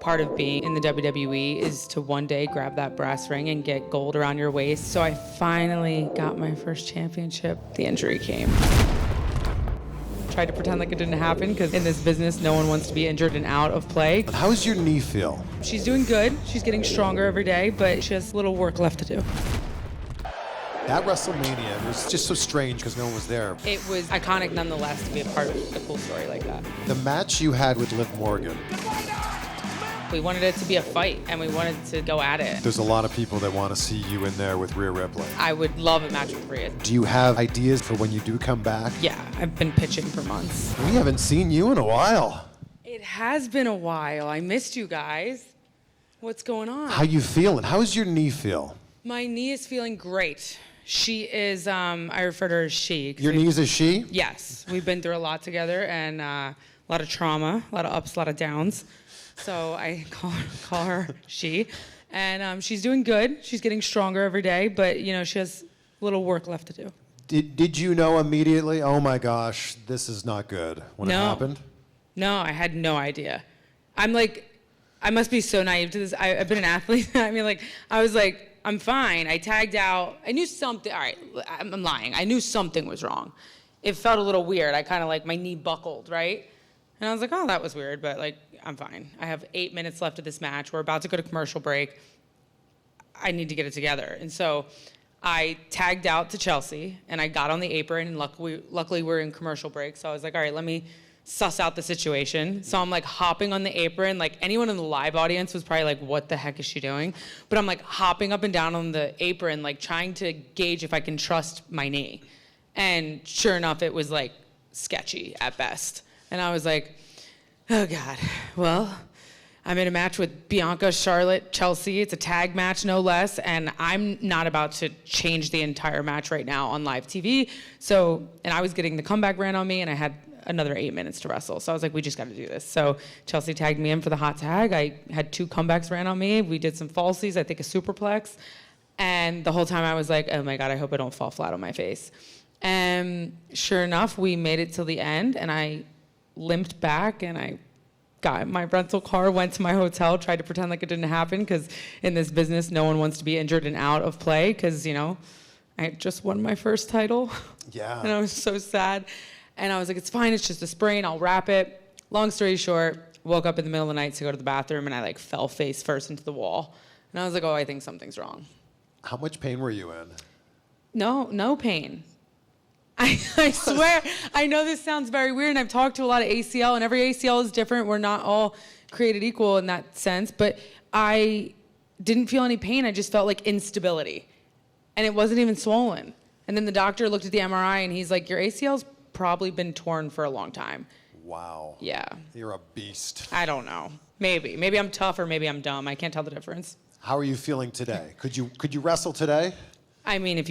part of being in the WWE is to one day grab that brass ring and get gold around your waist. So I finally got my first championship. The injury came. Tried to pretend like it didn't happen because in this business, no one wants to be injured and out of play. How does your knee feel? She's doing good. She's getting stronger every day, but she has a little work left to do. That WrestleMania was just so strange because no one was there. It was iconic nonetheless to be a part of a cool story like that. The match you had with Liv Morgan. We wanted it to be a fight, and we wanted to go at it. There's a lot of people that want to see you in there with Rhea Ripley. I would love a match with Rhea. Do you have ideas for when you do come back? Yeah, I've been pitching for months. We haven't seen you in a while. It has been a while. I missed you guys. What's going on? How you feeling? How does your knee feel? My knee is feeling great. She is, I refer to her as she. Your knee's a she? Yes. We've been through a lot together and a lot of trauma, a lot of ups, a lot of downs. So I call her she. And she's doing good. She's getting stronger every day, but you know, she has a little work left to do. Did you know immediately, oh my gosh, this is not good when it happened? No, I had no idea. I'm like, I must be so naive to this. I've been an athlete. I mean, like, I was like, I'm fine. I tagged out. I knew something. All right, I'm lying. I knew something was wrong. It felt a little weird. I kind of like, my knee buckled, right? And I was like, oh, that was weird, but like, I'm fine. I have 8 minutes left of this match. We're about to go to commercial break. I need to get it together. And so I tagged out to Chelsea, and I got on the apron, and luckily we're in commercial break. So I was like, all right, let me suss out the situation. So I'm like hopping on the apron. Like anyone in the live audience was probably like, what the heck is she doing? But I'm like hopping up and down on the apron, like trying to gauge if I can trust my knee. And sure enough, it was like sketchy at best. And I was like, oh God, well, I'm in a match with Bianca, Charlotte, Chelsea. It's a tag match, no less. And I'm not about to change the entire match right now on live TV. So, and I was getting the comeback ran on me, and I had another 8 minutes to wrestle. So I was like, we just got to do this. So Chelsea tagged me in for the hot tag. I had 2 comebacks ran on me. We did some falsies, I think a superplex. And the whole time I was like, oh my God, I hope I don't fall flat on my face. And sure enough, we made it till the end, and I limped back, and I got in my rental car, went to my hotel, tried to pretend like it didn't happen, because in this business, no one wants to be injured and out of play, because, you know, I had just won my first title. Yeah. And I was so sad. And I was like, it's fine, it's just a sprain, I'll wrap it. Long story short, woke up in the middle of the night to go to the bathroom, and I like fell face first into the wall. And I was like, oh, I think something's wrong. How much pain were you in? No pain. I swear, I know this sounds very weird, and I've talked to a lot of ACL, and every ACL is different. We're not all created equal in that sense, but I didn't feel any pain. I just felt like instability, and it wasn't even swollen. And then the doctor looked at the MRI, and he's like, your ACL's probably been torn for a long time. Wow. Yeah. You're a beast. I don't know. Maybe I'm tough, or maybe I'm dumb. I can't tell the difference. How are you feeling today? Could you wrestle today? I mean, if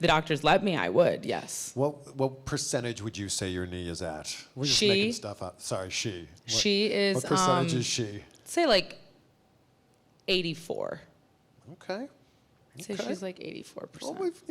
the doctors let me, I would, yes. What percentage would you say your knee is at? We're just She? making stuff up. Sorry, she. She is, What percentage is she? say like 84. Okay. I'd say she's like 84%. Well, we've,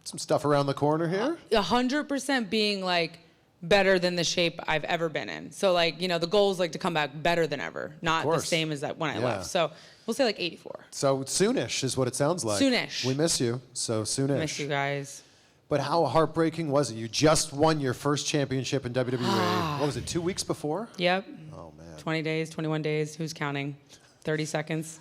some stuff around the corner here. 100% being like better than the shape I've ever been in. So like, the goal is like to come back better than ever, not the same as that when I left. So we'll say like 84. So soonish is what it sounds like. Soonish. We miss you. So soonish. Miss you guys. But how heartbreaking was it? You just won your first championship in WWE. What was it, 2 weeks before? Yep. Oh, man. 20 days, 21 days. Who's counting? 30 seconds.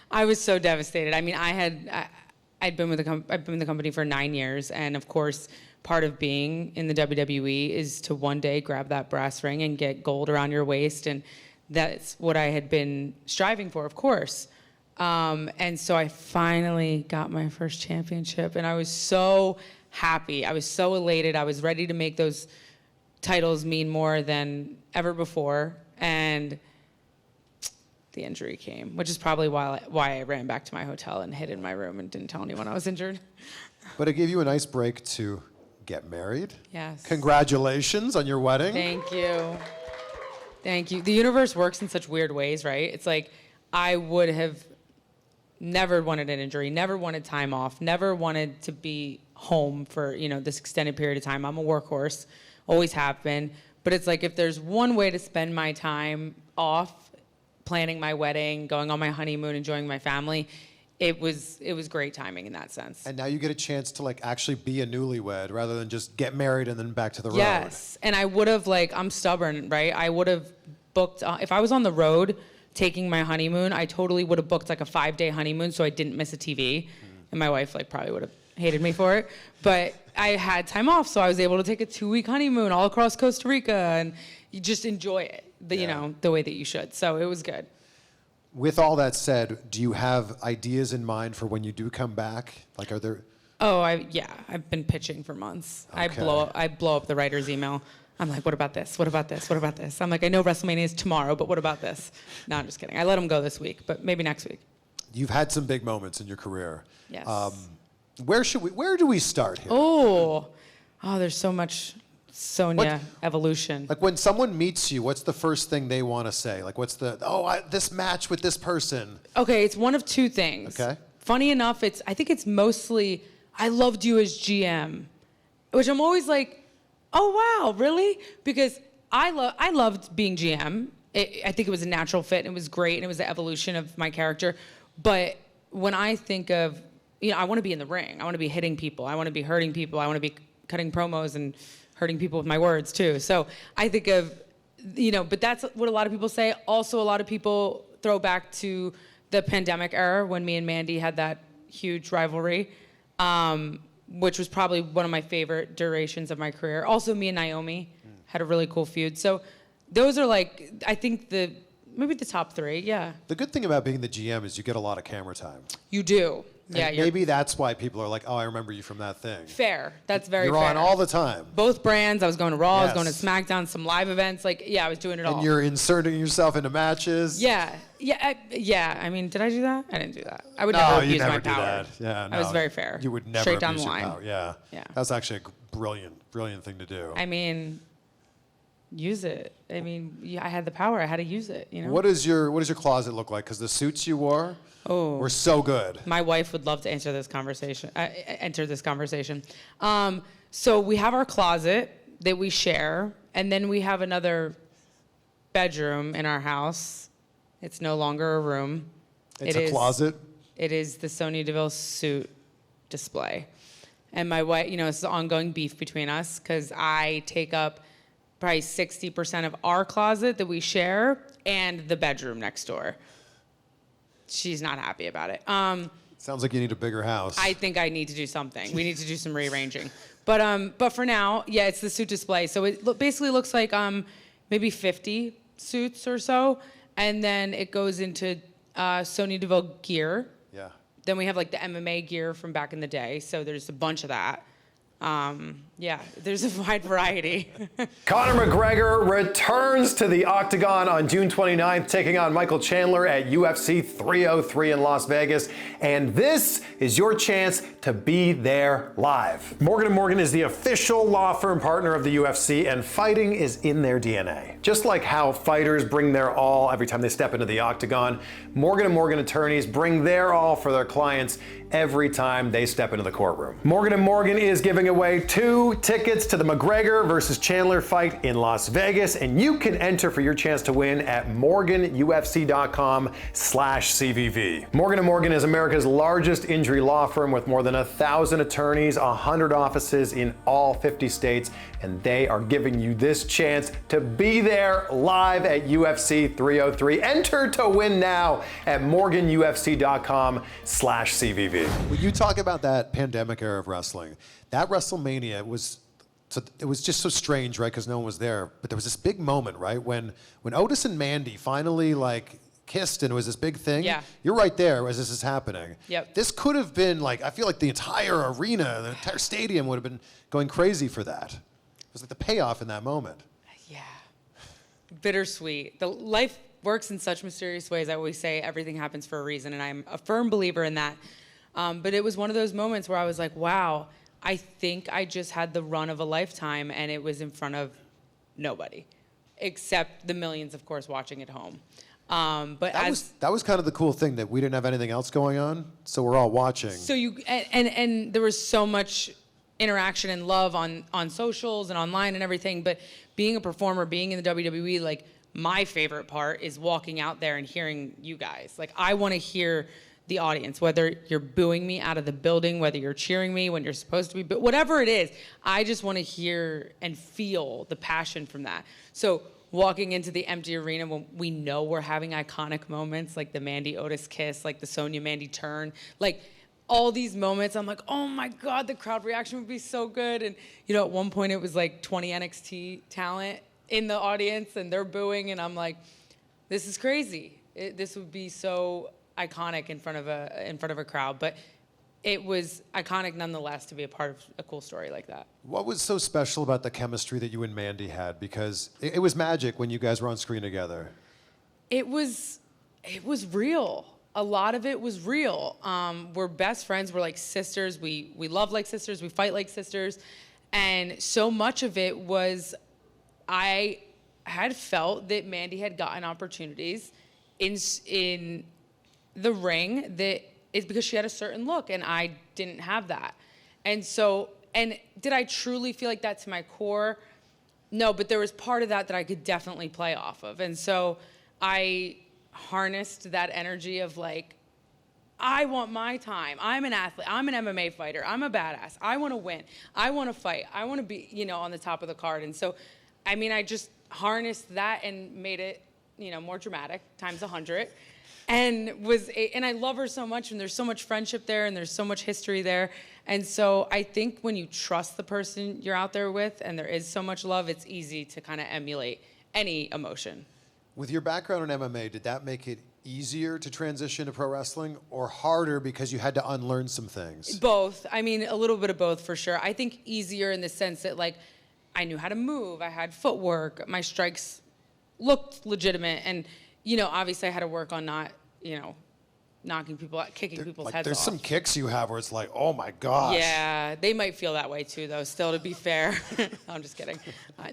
I was so devastated. I mean, I'd been with the company for 9 years, and of course, part of being in the WWE is to one day grab that brass ring and get gold around your waist, and that's what I had been striving for, of course. And so I finally got my first championship, and I was so happy. I was so elated. I was ready to make those titles mean more than ever before, and the injury came, which is probably why I ran back to my hotel and hid in my room and didn't tell anyone I was injured. But it gave you a nice break to get married. Yes. Congratulations on your wedding. Thank you. Thank you. The universe works in such weird ways, right? It's like I would have never wanted an injury, never wanted time off, never wanted to be home for, this extended period of time. I'm a workhorse, always have been. But it's like if there's one way to spend my time off planning my wedding, going on my honeymoon, enjoying my family. It was great timing in that sense. And now you get a chance to like actually be a newlywed rather than just get married and then back to the road. Yes, and I would have I'm stubborn, right? I would have booked, if I was on the road taking my honeymoon, I totally would have booked like a 5-day honeymoon so I didn't miss a TV. And my wife probably would have hated me for it. But I had time off, so I was able to take a 2-week honeymoon all across Costa Rica, and you just enjoy it, the way that you should. So it was good. With all that said, do you have ideas in mind for when you do come back? Like, are there? Oh, I've been pitching for months. Okay. I blow up the writer's email. I'm like, what about this? What about this? What about this? I'm like, I know WrestleMania is tomorrow, but what about this? No, I'm just kidding. I let them go this week, but maybe next week. You've had some big moments in your career. Yes. Where do we start here? Oh, there's so much Sonya evolution. Like when someone meets you, what's the first thing they want to say? Like what's this match with this person? Okay, it's one of two things. Okay. Funny enough, I think it's mostly, I loved you as GM, which I'm always like, oh wow, really? Because I loved being GM. I think it was a natural fit and it was great and it was the evolution of my character. But when I think of, I want to be in the ring. I want to be hitting people. I want to be hurting people. I want to be cutting promos and hurting people with my words too. So I think of, but that's what a lot of people say. Also, a lot of people throw back to the pandemic era when me and Mandy had that huge rivalry, which was probably one of my favorite durations of my career. Also, me and Naomi had a really cool feud. So those are I think maybe the top three, yeah. The good thing about being the GM is you get a lot of camera time. You do. Yeah, and maybe that's why people are like, oh, I remember you from that thing. Fair. That's very fair. You're on all the time. Both brands. I was going to Raw. Yes. I was going to SmackDown, some live events. I was doing it all. And you're inserting yourself into matches. Yeah. I mean, did I do that? I didn't do that. I would never abuse my power. That. Yeah, no, I was very fair. You would never Straight down abuse the your line. power. Yeah. That's actually a brilliant thing to do. I mean, use it. I mean, I had the power. I had to use it. What does your closet look like? Because the suits you wore were so good. My wife would love to enter this conversation. So we have our closet that we share, and then we have another bedroom in our house. It's no longer a room. It's a closet? It is the Sonya Deville suit display. And my wife, it's an ongoing beef between us because I take up probably 60% of our closet that we share and the bedroom next door. She's not happy about it. Sounds like you need a bigger house. I think I need to do something. We need to do some rearranging. But for now, it's the suit display. So it basically looks like maybe 50 suits or so. And then it goes into Sonya Deville gear. Yeah. Then we have the MMA gear from back in the day. So there's a bunch of that. There's a wide variety. Conor McGregor returns to the Octagon on June 29th, taking on Michael Chandler at UFC 303 in Las Vegas. And this is your chance to be there live. Morgan & Morgan is the official law firm partner of the UFC, and fighting is in their DNA. Just like how fighters bring their all every time they step into the Octagon, Morgan & Morgan attorneys bring their all for their clients every time they step into the courtroom. Morgan & Morgan is giving away 2 tickets to the McGregor versus Chandler fight in Las Vegas, and you can enter for your chance to win at morganufc.com/CVV. Morgan & Morgan is America's largest injury law firm with more than 1,000 attorneys, 100 offices in all 50 states, and they are giving you this chance to be there live at UFC 303. Enter to win now at morganufc.com/CVV. When you talk about that pandemic era of wrestling, that WrestleMania was just so strange, right? Because no one was there. But there was this big moment, right? When Otis and Mandy finally kissed and it was this big thing. Yeah. You're right there as this is happening. Yep. This could have been I feel like the entire arena, the entire stadium would have been going crazy for that. It was the payoff in that moment. Yeah. Bittersweet. The life works in such mysterious ways. I always say everything happens for a reason, and I'm a firm believer in that. But it was one of those moments where I was like, wow, I think I just had the run of a lifetime, and it was in front of nobody, except the millions, of course, watching at home. But that was kind of the cool thing, that we didn't have anything else going on, so we're all watching. So and there was so much interaction and love on socials and online and everything. But being a performer, being in the WWE, my favorite part is walking out there and hearing you guys. Like, I want to hear the audience, whether you're booing me out of the building, whether you're cheering me when you're supposed to be, but whatever it is, I just want to hear and feel the passion from that. So walking into the empty arena when we know we're having iconic moments, like the Mandy Otis kiss, like the Sonya Mandy turn, like all these moments, I'm like, oh my God, the crowd reaction would be so good. And, you know, at one point it was like 20 NXT talent in the audience and they're booing, and I'm like, this is crazy. This would be so iconic in front of a crowd, but it was iconic nonetheless to be a part of a cool story like that. What was so special about the chemistry that you and Mandy had? Because it was magic when you guys were on screen together. It was real. A lot of it was real. We're best friends. We're like sisters. We love like sisters. We fight like sisters. And so much of it was, I had felt that Mandy had gotten opportunities in the ring that is because she had a certain look and I didn't have that. And so, and did I truly feel like that to my core? No, but there was part of that I could definitely play off of. And so I harnessed that energy of like, I want my time. I'm an athlete. I'm an MMA fighter. I'm a badass. I want to win. I want to fight. I want to be, you know, on the top of the card. And so, I mean, I just harnessed that and made it, you know, more dramatic, times 100. And I love her so much, and there's so much friendship there, and there's so much history there. And so I think when you trust the person you're out there with, and there is so much love, it's easy to kind of emulate any emotion. With your background in MMA, did that make it easier to transition to pro wrestling, or harder because you had to unlearn some things? Both. I mean, a little bit of both for sure. I think easier in the sense that, like, I knew how to move. I had footwork. My strikes looked legitimate. And, you know, obviously I had to work on not, you know, knocking people out, kicking people's heads there's off. some kicks you have where it's like, oh my gosh. Yeah, they might feel that way too, though, still, to be fair. I'm just kidding.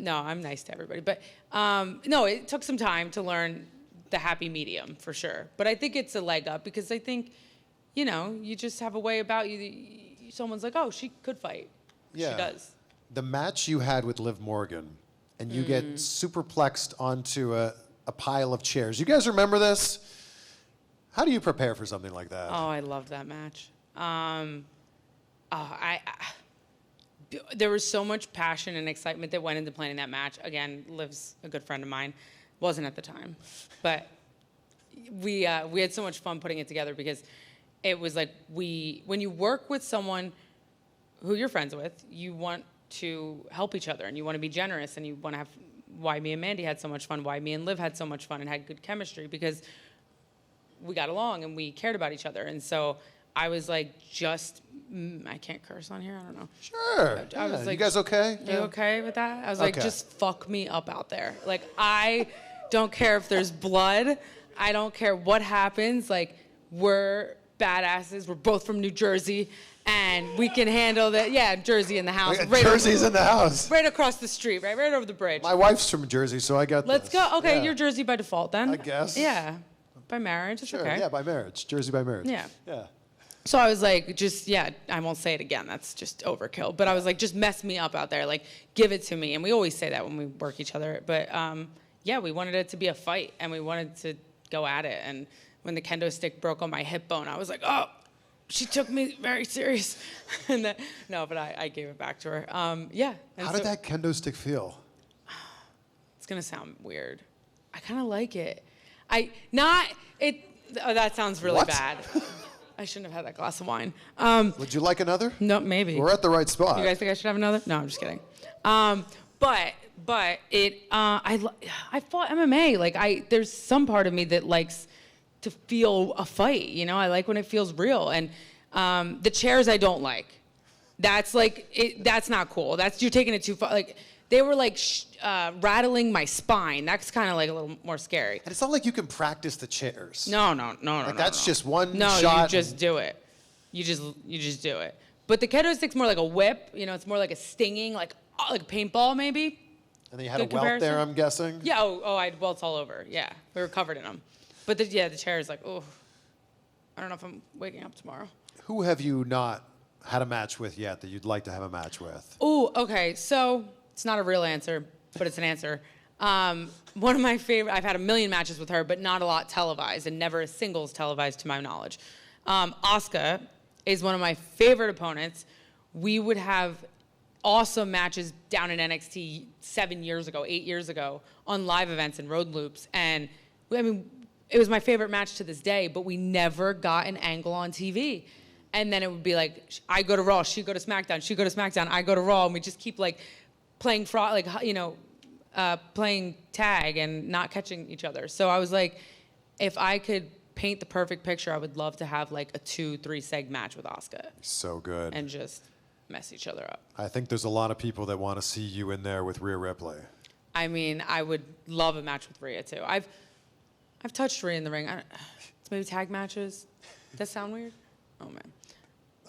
No, I'm nice to everybody. But no, it took some time to learn the happy medium, for sure. But I think it's a leg up because I think, you know, you just have a way about you. Someone's like, oh, she could fight. Yeah. She does. The match you had with Liv Morgan, and you get superplexed onto a pile of chairs. You guys remember this? How do you prepare for something like that? Oh, I loved that match. There was so much passion and excitement that went into planning that match. Again, Liv's a good friend of mine. Wasn't at the time, but we had so much fun putting it together because it was like when you work with someone who you're friends with, you want to help each other and you want to be generous and you want to have. Why me and Mandy had so much fun, why me and Liv had so much fun and had good chemistry, because we got along and we cared about each other. And so I was like, I can't curse on here, I don't know. Sure. I was like, you guys okay? You okay with that? I was like, just fuck me up out there. Like, I don't care if there's blood. I don't care what happens. Like, we're badasses. We're both from New Jersey. And we can handle that. Yeah, Jersey in the house. Jersey's in the house. Right across the street, right over the bridge. My wife's from Jersey, so I got Let's this. go. Okay, Yeah. you're Jersey by default then. I guess. Yeah, by marriage. It's Sure, okay. yeah, by marriage. Jersey by marriage. Yeah. Yeah. So I was like, I won't say it again. That's just overkill. But I was like, just mess me up out there. Like, give it to me. And we always say that when we work each other. But yeah, we wanted it to be a fight, and we wanted to go at it. And when the kendo stick broke on my hip bone, I was like, oh. She took me very serious. And then, no, but I gave it back to her. Yeah. How did that kendo stick feel? It's going to sound weird. I kind of like it. That sounds really What? bad. I shouldn't have had that glass of wine. Would you like another? No, maybe. We're at the right spot. You guys think I should have another? No, I'm just kidding. But I fought MMA. Like, there's some part of me that likes to feel a fight, you know? I like when it feels real. And the chairs I don't like. That's that's not cool. You're taking it too far. Like, they were like rattling my spine. That's kind of like a little more scary. And it's not like you can practice the chairs. No. That's just one shot. No, you just do it. You just do it. But the kendo stick's more like a whip. You know, it's more like a stinging, like paintball maybe. And then you had a welt there, I'm guessing? Yeah, I had welts all over. Yeah, we were covered in them. But the chair is like, oh, I don't know if I'm waking up tomorrow. Who have you not had a match with yet that you'd like to have a match with? Oh, okay. So it's not a real answer, but it's an answer. One of my favorite, I've had a million matches with her, but not a lot televised, and never a singles televised to my knowledge. Asuka is one of my favorite opponents. We would have awesome matches down in NXT 8 years ago, on live events and road loops. And I mean, it was my favorite match to this day, but we never got an angle on TV. And then it would be like, I go to Raw, she go to SmackDown, she go to SmackDown, I go to Raw, and we just keep like playing fraud, like, playing tag and not catching each other. So I was like, if I could paint the perfect picture, I would love to have like a 2-3 seg match with Asuka. So good. And just mess each other up. I think there's a lot of people that want to see you in there with Rhea Ripley. I mean, I would love a match with Rhea too. I've touched Rhea in the ring. Maybe tag matches. Does that sound weird? Oh man.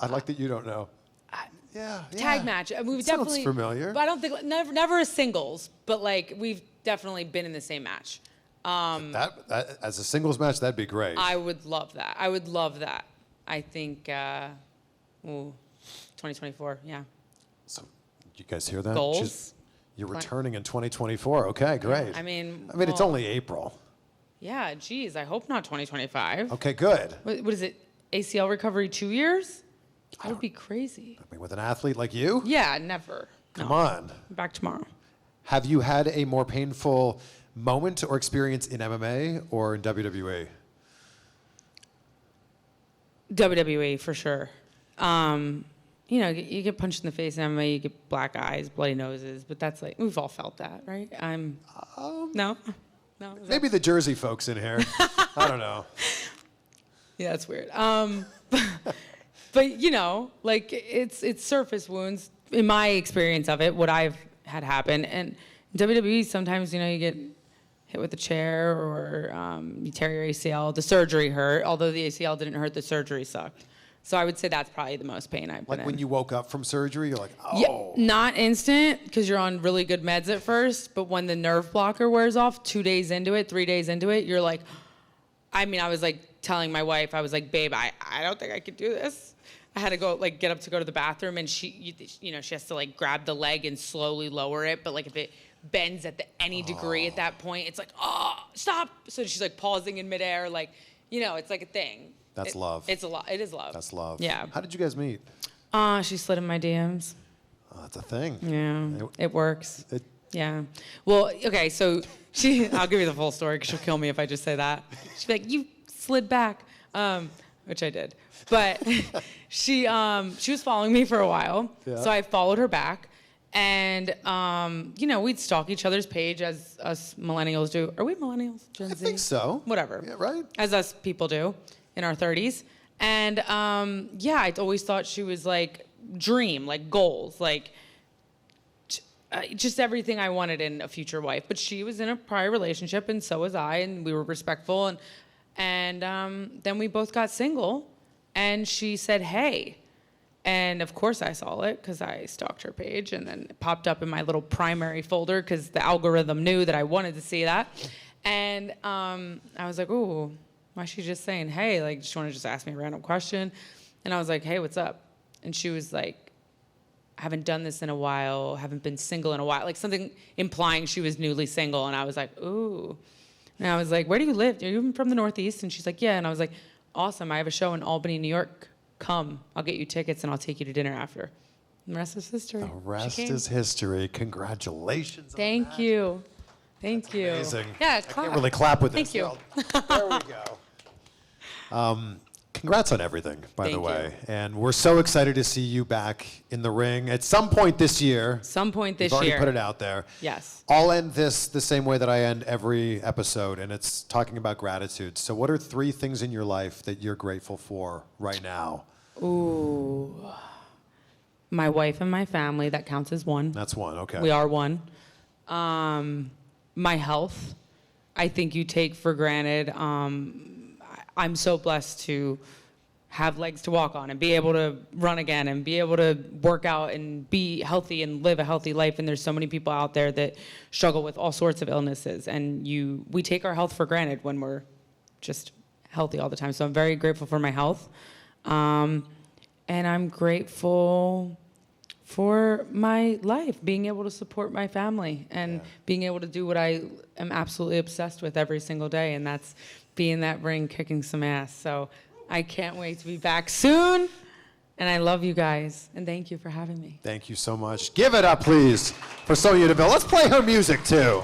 I like that you don't know. Yeah. Tag match. I mean, we Sounds definitely familiar. But I don't think never a singles, but like we've definitely been in the same match. That as a singles match, that'd be great. I would love that. I think 2024, yeah. So, you guys hear that? Goals? You're returning in 2024. Okay, great. I mean, it's only April. Yeah, geez, I hope not 2025. Okay, good. What is it? ACL recovery 2 years? That would be crazy. I mean, with an athlete like you? Yeah, never. Come on. I'm back tomorrow. Have you had a more painful moment or experience in MMA or in WWE? WWE for sure. You get punched in the face in MMA, you get black eyes, bloody noses, but that's like, we've all felt that, right? No? Maybe the Jersey folks in here. I don't know. Yeah, that's weird. But like it's surface wounds in my experience of it, what I've had happen. And in WWE, sometimes, you get hit with a chair or you tear your ACL. The surgery hurt, although the ACL didn't hurt, the surgery sucked. So I would say that's probably the most pain I've been in. Like when you woke up from surgery, you're like, oh. Yeah, not instant, because you're on really good meds at first, but when the nerve blocker wears off 2 days into it, 3 days into it, you're like, I was like telling my wife, I was like, babe, I don't think I could do this. I had to go, like, get up to go to the bathroom, and she has to, like, grab the leg and slowly lower it, but, like, if it bends at any degree at that point, it's like, oh, stop. So she's, like, pausing in midair, like, it's like a thing. That's love. It's a lot. It is love. That's love. Yeah. How did you guys meet? She slid in my DMs. Oh, that's a thing. Yeah. It works. Yeah. Well, okay, so I'll give you the full story because she'll kill me if I just say that. She'll be like, you slid back, which I did. But she was following me for a while, so I followed her back. And, we'd stalk each other's page as us millennials do. Are we millennials? Gen Z? I think so. Whatever. Yeah, right? As us people do in our 30s. And, I always thought she was like dream, like goals, like just everything I wanted in a future wife. But she was in a prior relationship, and so was I, and we were respectful. And then we both got single, and she said, hey. And of course I saw it because I stalked her page, and then it popped up in my little primary folder because the algorithm knew that I wanted to see that. And I was like, ooh, why is she just saying, hey, like, she want to just ask me a random question? And I was like, hey, what's up? And she was like, I haven't done this in a while, haven't been single in a while, like something implying she was newly single. And I was like, ooh. And I was like, where do you live? Are you from the Northeast? And she's like, yeah. And I was like, awesome, I have a show in Albany, New York. Come, I'll get you tickets and I'll take you to dinner after. And the rest is history. The rest is history. Congratulations. Thank you. Thank you. Amazing. Yeah, I can't really clap with this. Thank you. There we go. Congrats on everything, by the Thank way. you. And we're so excited to see you back in the ring at some point this year. You've already put it out there. Yes. I'll end this the same way that I end every episode, and it's talking about gratitude. So what are 3 things in your life that you're grateful for right now? Ooh. My wife and my family, that counts as one. That's one, okay. We are one. My health, I think you take for granted. I'm so blessed to have legs to walk on and be able to run again and be able to work out and be healthy and live a healthy life. And there's so many people out there that struggle with all sorts of illnesses. And we take our health for granted when we're just healthy all the time. So I'm very grateful for my health. And I'm grateful for my life, being able to support my family and being able to do what I am absolutely obsessed with every single day, and that's be in that ring kicking some ass. So I can't wait to be back soon, and I love you guys, and thank you for having me. Thank you so much. Give it up, please, for Sonya Deville. Let's play her music, too.